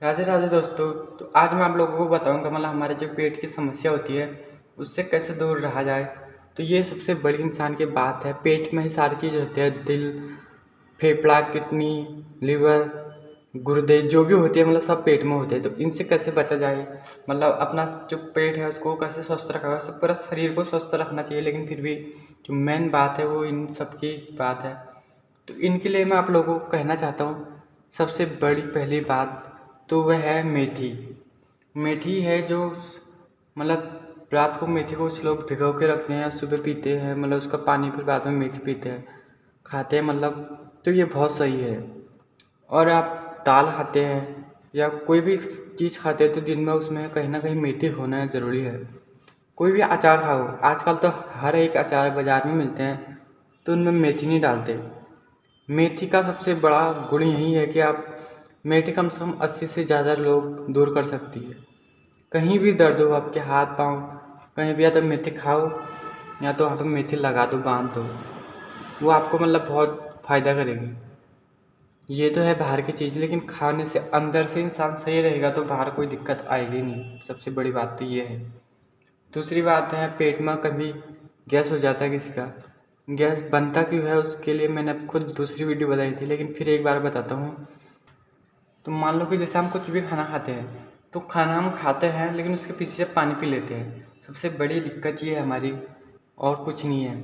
राधे राधे दोस्तों। तो आज मैं आप लोगों को बताऊंगा हमारे जो पेट की समस्या होती है उससे कैसे दूर रहा जाए। तो ये सबसे बड़ी इंसान की बात है। पेट में ही सारी चीज़ होती है, दिल, फेफड़ा, किडनी, लीवर, गुर्दे, जो भी होती है सब पेट में होते हैं। तो इनसे कैसे बचा जाए, अपना जो पेट है उसको कैसे स्वस्थ रखा जाए। सब पूरा शरीर को स्वस्थ रखना चाहिए, लेकिन फिर भी जो मेन बात है वो इन सब की बात है। तो इनके लिए मैं आप लोगों को कहना चाहता हूँ, सबसे बड़ी पहली बात तो वह है मेथी। मेथी है जो रात को मेथी को कुछ लोग भिगो के रखते हैं, सुबह पीते हैं, उसका पानी, फिर बाद में मेथी पीते हैं, खाते हैं तो ये बहुत सही है। और आप दाल खाते हैं या कोई भी चीज़ खाते हैं तो दिन में उसमें कहीं ना कहीं मेथी होना ज़रूरी है। कोई भी अचार खाओ, आजकल तो हर एक अचार बाज़ार में मिलते हैं तो उनमें मेथी नहीं डालते। मेथी का सबसे बड़ा गुण यही है कि आप मेथी कम से कम 80 से ज़्यादा लोग दूर कर सकती है। कहीं भी दर्द हो आपके हाथ पाँव, कहीं भी, या तो मेथी खाओ या तो वहाँ पर मेथी लगा दो, बांध दो, वो आपको बहुत फ़ायदा करेगी। ये तो है बाहर की चीज़, लेकिन खाने से अंदर से इंसान सही रहेगा तो बाहर कोई दिक्कत आएगी नहीं। सबसे बड़ी बात तो ये है। दूसरी बात है, पेट में कभी गैस हो जाता है किसी का, गैस बनता क्यों है उसके लिए मैंने खुद दूसरी वीडियो बनाई थी, लेकिन फिर एक बार बताता हूँ। तो मान लो कि जैसे हम कुछ भी खाना खाते हैं, तो खाना हम खाते हैं लेकिन उसके पीछे से पानी पी लेते हैं। सबसे बड़ी दिक्कत ये है हमारी, और कुछ नहीं है।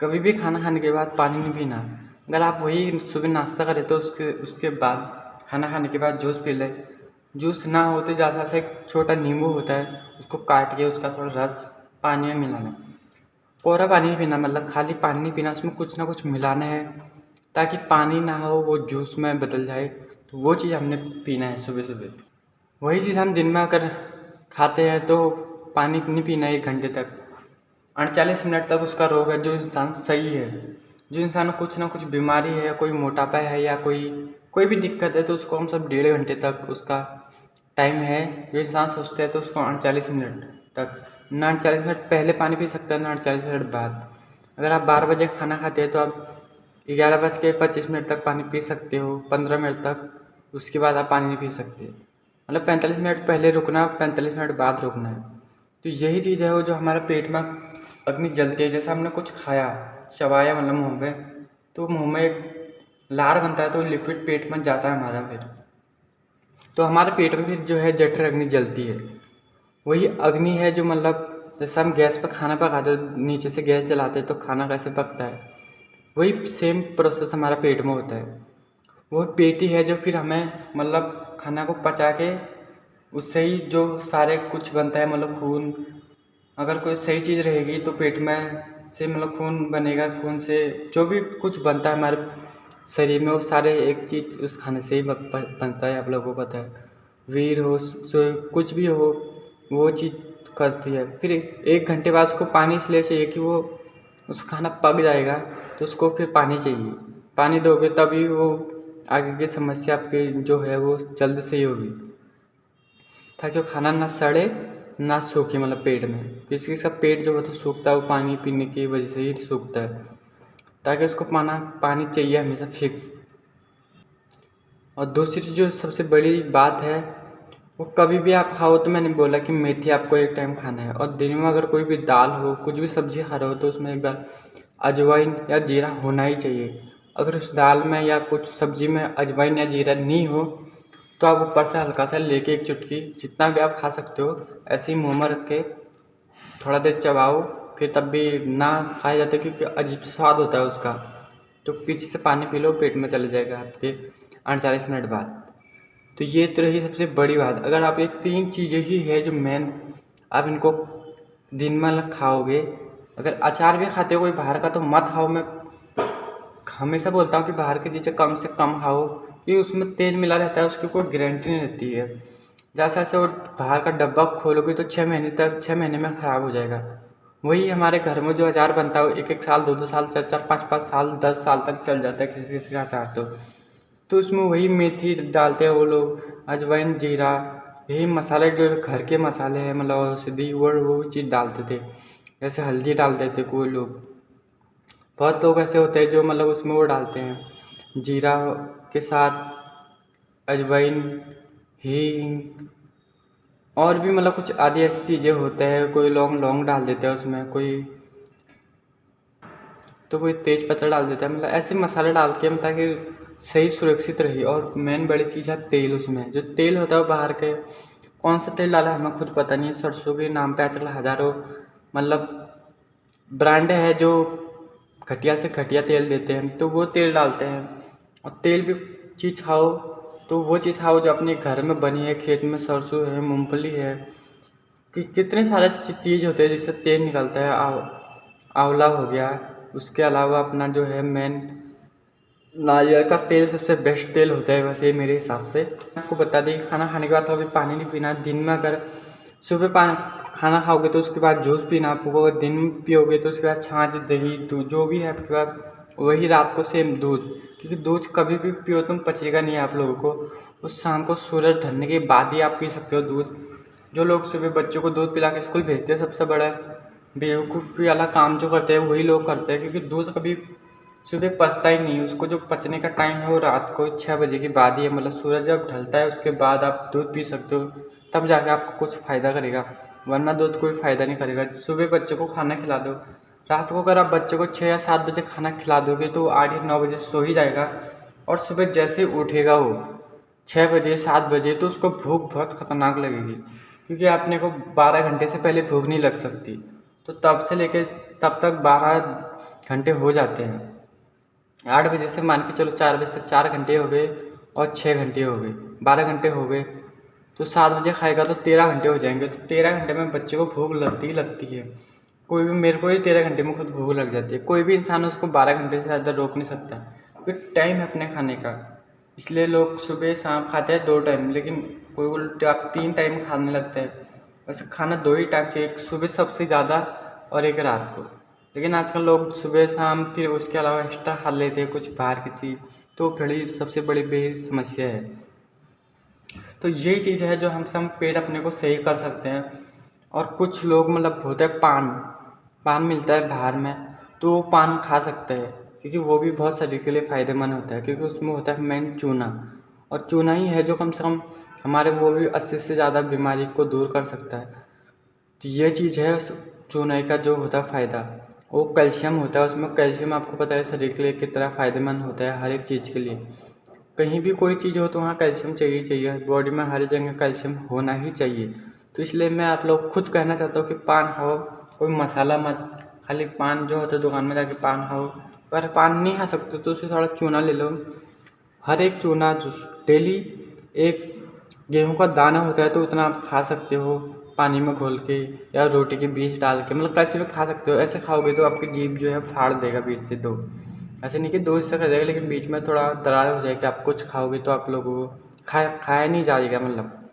कभी भी खाना खाने के बाद पानी नहीं पीना। अगर आप वही सुबह नाश्ता करें तो उसके उसके बाद, खाना खाने के बाद जूस पी लें। जूस ना हो तो ज़्यादा से एक छोटा नींबू होता है, उसको काट के उसका थोड़ा रस पानी में मिलाना। कोरा पानी नहीं पीना, खाली पानी नहीं पीना, उसमें कुछ ना कुछ मिलाना है ताकि पानी ना हो वो जूस में बदल जाए। तो वो चीज़ हमने पीना है सुबह सुबह। वही चीज़ हम दिन में अगर खाते हैं तो पानी नहीं पीना है 1 घंटे तक, 48 मिनट तक। उसका रोग है जो इंसान सही है, जो इंसान को कुछ ना कुछ बीमारी है, कोई मोटापा है या कोई भी दिक्कत है, तो उसको हम सब 1.5 घंटे तक उसका टाइम है। जो इंसान सोचते हैं तो उसको 48 मिनट तक, ना 48 मिनट पहले पानी पी सकता है ना 48 मिनट बाद। अगर आप 12 बजे खाना खाते हैं तो आप 11:25 तक पानी पी सकते हो, 15 मिनट तक। उसके बाद आप पानी नहीं पी सकते। 45 मिनट पहले रुकना, 45 मिनट बाद रुकना है। तो यही चीज़ है वो जो हमारे पेट में अग्नि जलती है। जैसे हमने कुछ खाया, चबाया मुँह में, तो मुँह में एक लार बनता है, तो लिक्विड पेट में जाता है हमारा। फिर तो हमारे पेट में फिर जो है जठर अग्नि जलती है। वही अग्नि है जो जैसे हम गैस पर खाना पकाते हैं, नीचे से गैस जलाते हैं तो खाना कैसे पकता है, वही सेम प्रोसेस हमारा पेट में होता है। वो पेट ही है जो फिर हमें खाना को पचा के उससे ही जो सारे कुछ बनता है, खून। अगर कोई सही चीज़ रहेगी तो पेट में से खून बनेगा, खून से जो भी कुछ बनता है हमारे शरीर में वो सारे एक चीज़ उस खाने से ही बनता है। आप लोगों को पता है, वीर हो, जो कुछ भी हो, वो चीज़ करती है। फिर 1 घंटे बाद उसको पानी इसलिए चाहिए कि वो उस खाना पक जाएगा, तो उसको फिर पानी चाहिए। पानी दोगे तभी वो आगे की समस्या आपकी जो है वो जल्द सही होगी, ताकि वो खाना ना सड़े ना सूखे पेट में। किसी का पेट जो होता है सूखता है, वो पानी पीने की वजह से ही सूखता है, ताकि उसको पानी चाहिए हमेशा फिक्स। और दूसरी जो सबसे बड़ी बात है, वो कभी भी आप खाओ, तो मैंने बोला कि मेथी आपको एक टाइम खाना है। और दिन में अगर कोई भी दाल हो, कुछ भी सब्जी खा रहे हो, तो उसमें एक बार अजवाइन या जीरा होना ही चाहिए। अगर उस दाल में या कुछ सब्जी में अजवाइन या जीरा नहीं हो तो आप ऊपर से हल्का सा लेके एक चुटकी, जितना भी आप खा सकते हो, ऐसे ही मुँह में रख के थोड़ा देर चबाओ। फिर तब भी ना खाया जाता है क्योंकि अजीब स्वाद होता है उसका, तो पीछे से पानी पी लो, पेट में चले जाएगा आपके 48 मिनट बाद। तो ये तो रही सबसे बड़ी बात। अगर आप ये 3 चीज़ें ही है जो मेन, आप इनको दिन में खाओगे। अगर अचार भी खाते हो कोई बाहर का तो मत खाओ। मैं हमेशा बोलता हूँ कि बाहर की चीज़ें कम से कम खाओ, क्योंकि उसमें तेल मिला रहता है, उसकी कोई गारंटी नहीं रहती है। जैसे जैसे वो बाहर का डब्बा खोलोगे तो 6 महीने में ख़राब हो जाएगा। वही हमारे घर में जो अचार बनता है वो 1-1 साल, 2-2 साल, 4-4, 5-5 साल, 10 साल तक चल जाता है किसी किसी का अचार। तो उसमें वही मेथी डालते हैं वो लोग, अजवाइन, जीरा, यही मसाले जो घर के मसाले हैं, औषधि, वो चीज़ डालते थे। जैसे हल्दी डालते थे कोई लोग। बहुत लोग ऐसे होते हैं जो उसमें वो डालते हैं, जीरा के साथ अजवाइन हींग और भी मतलब कुछ आदि ऐसी चीज़ें होते हैं। कोई लौंग लौंग डाल देते हैं उसमें, कोई तेज पत्ता डाल देता है। मतलब ऐसे मसाले डाल के ताकि सही सुरक्षित रहे। और मेन बड़ी चीज़ है तेल। उसमें जो तेल होता है वो बाहर के कौन सा तेल डाला है हमें खुद पता नहीं है। सरसों के नाम पे आजकल हज़ारों मतलब ब्रांड है जो घटिया से घटिया तेल देते हैं, तो वो तेल डालते हैं। और तेल भी चीज़ खाओ तो वो चीज़ खाओ जो अपने घर में बनी है, खेत में सरसों है, मूंगफली है, कि कितने सारे चीज़ होते हैं जिससे तेल निकलता है। आंवला हो गया। उसके अलावा अपना जो है मेन नारियल का तेल सबसे बेस्ट तेल होता है वैसे मेरे हिसाब से। आपको बता दें खाना खाने के बाद कभी पानी नहीं पीना। दिन में अगर सुबह खाना खाओगे तो उसके बाद जूस पीना आपको। अगर दिन में पियोगे तो उसके बाद छाछ, दही, दूध जो भी है आपके पास, वही रात को सेम दूध। क्योंकि दूध कभी भी पियो तुम पचेगा नहीं आप लोगों को। उस शाम को सूरज ढलने के बाद ही आप पी सकते हो दूध। जो लोग सुबह बच्चों को दूध पिला के स्कूल भेजते हैं सबसे बड़ा बेवकूफ़ी वाला काम जो करते हैं वही लोग करते हैं। क्योंकि दूध कभी सुबह पचता ही नहीं। उसको जो पचने का टाइम है वो रात को 6 बजे के बाद ही है। मतलब सूरज जब ढलता है उसके बाद आप दूध पी सकते हो, तब जाके आपको कुछ फ़ायदा करेगा, वरना दूध कोई फ़ायदा नहीं करेगा। सुबह बच्चों को खाना खिला दो। रात को अगर आप बच्चे को 6 या 7 बजे खाना खिला दोगे तो 8 या 9 बजे सो ही जाएगा। और सुबह जैसे ही उठेगा वो 6 बजे 7 बजे तो उसको भूख बहुत ख़तरनाक लगेगी। क्योंकि अपने को 12 घंटे से पहले भूख नहीं लग सकती। तो तब से लेके तब तक 12 घंटे हो जाते हैं। 8 बजे से मान के चलो 4 बजे तक 4 घंटे हो गए और 6 घंटे हो गए, 12 घंटे हो गए। तो 7 बजे खाएगा तो 13 घंटे हो जाएंगे। तो 13 घंटे में बच्चे को भूख लगती ही लगती है। कोई भी, मेरे को ही 13 घंटे में खुद भूख लग जाती है। कोई भी इंसान उसको 12 घंटे से ज़्यादा रोक नहीं सकता, क्योंकि टाइम है अपने खाने का। इसलिए लोग सुबह शाम खाते हैं 2 टाइम, लेकिन कोई उल्टे आप 3 टाइम खाने लगते हैं। वैसे खाना 2 ही टाइम चाहिए, एक सुबह सबसे ज़्यादा और एक रात को। लेकिन आजकल लोग सुबह शाम फिर उसके अलावा एक्स्ट्रा खा लेते हैं कुछ बाहर की चीज़, तो बड़ी सबसे बड़ी समस्या है। तो यही चीज़ है जो हम पेट अपने को सही कर सकते हैं। और कुछ लोग मतलब होता है पान मिलता है बाहर में, तो वो पान खा सकते हैं, क्योंकि वो भी बहुत शरीर के लिए फ़ायदेमंद होता है। क्योंकि उसमें होता है मेन चूना, और चूना ही है जो कम से कम हमारे वो भी 80 से ज़्यादा बीमारी को दूर कर सकता है। तो ये चीज़ है उस चूने का जो होता है फ़ायदा। वो कैल्शियम होता है उसमें। कैल्शियम आपको पता है शरीर के लिए कितना फ़ायदेमंद होता है हर एक चीज़ के लिए। कहीं भी कोई चीज़ हो तो वहाँ कैल्शियम चाहिए चाहिए। बॉडी में हर जगह कैल्शियम होना ही चाहिए। तो इसलिए मैं आप लोग खुद कहना चाहता हूँ कि पान खाओ, कोई मसाला मत, खाली पान जो होता है दुकान में जाके पान खाओ। पर पान नहीं खा सकते तो उससे थोड़ा चूना ले लो। हर एक चूना जो डेली एक गेहूं का दाना होता है तो उतना आप खा सकते हो पानी में घोल के, या रोटी के बीच डाल के, मतलब कैसे भी खा सकते हो। ऐसे खाओगे तो आपकी जीभ जो है फाड़ देगा बीच से दो। ऐसे नहीं कि दो हिस्सा कर देगा, लेकिन बीच में थोड़ा दरार हो जाएगी। आप कुछ खाओगे तो आप लोगों को खाया नहीं जाएगा मतलब।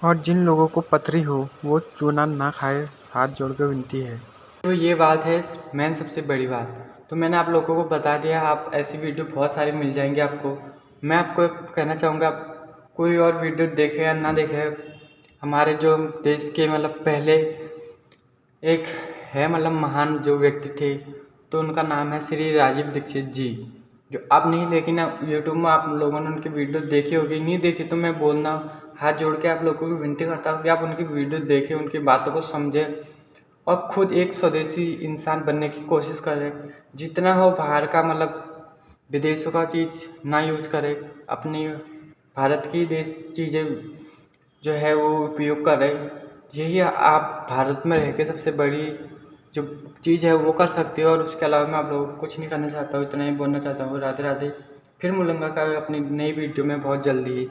और जिन लोगों को पथरी हो वो चूना ना खाए, हाथ जोड़ कर विनती है। तो ये बात है मेन सबसे बड़ी बात। तो मैंने आप लोगों को बता दिया। आप ऐसी वीडियो बहुत सारी मिल जाएंगी आपको। मैं आपको कहना चाहूँगा, आप कोई और वीडियो देखें या ना देखें, हमारे जो देश के मतलब पहले एक है मतलब महान जो व्यक्ति थे, तो उनका नाम है श्री राजीव दीक्षित जी। जो अब नहीं, लेकिन यूट्यूब में आप लोगों ने उनकी वीडियो देखी होगी। नहीं देखी तो मैं बोलना हाथ जोड़ के आप लोगों को विनती करता हूँ कि आप उनकी वीडियो देखें, उनकी बातों को समझें और खुद एक स्वदेशी इंसान बनने की कोशिश करें। जितना हो बाहर का मतलब विदेशों का चीज़ ना यूज करें, अपनी भारत की देश चीज़ें जो है वो उपयोग करें। यही आप भारत में रह के सबसे बड़ी जो चीज़ है वो कर सकते हो। और उसके अलावा मैं आप लोगों को कुछ नहीं करना चाहता हूँ, इतना ही बोलना चाहता हूँ। राधे राधे। फिर मिलूंगा कभी अपनी नई वीडियो में बहुत जल्दी ही।